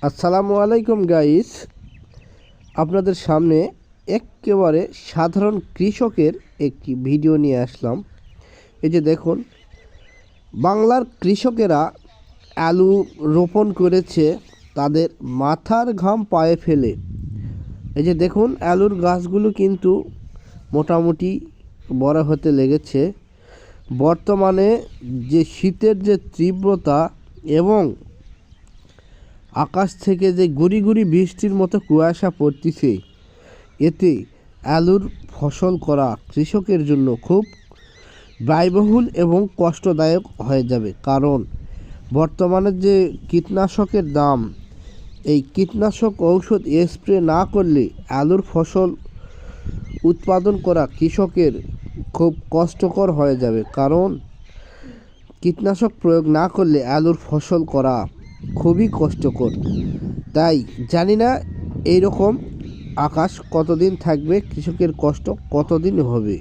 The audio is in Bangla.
আসসালামু আলাইকুম গাইস, আপনাদের সামনে একেবারে সাধারণ কৃষকের একটি ভিডিও নিয়ে আসলাম। এই যে দেখুন, বাংলার কৃষকেরা আলু রোপণ করেছে তাদের মাথার ঘাম পায়ে ফেলে। এই যে দেখুন, আলুর গাছগুলো কিন্তু মোটামুটি বড় হতে লেগেছে। বর্তমানে যে শীতের যে তীব্রতা এবং আকাশ থেকে যে গুড়ি গুড়ি বৃষ্টির মতো কুয়াশা পড়তেছে, এতে আলুর ফসল করা কৃষকের জন্য খুব ব্যয়বহুল এবং কষ্টদায়ক হয়ে যাবে। কারণ বর্তমানে যে কীটনাশকের দাম, এই কীটনাশক ঔষধ স্প্রে না করলে আলুর ফসল উৎপাদন করা কৃষকের খুব কষ্টকর হয়ে যাবে। কারণ কীটনাশক প্রয়োগ না করলে আলুর ফসল করা খুবই কষ্টকর। তাই জানি না এইরকম আকাশ কতদিন থাকবে, কৃষকের কষ্ট কতদিন হবে।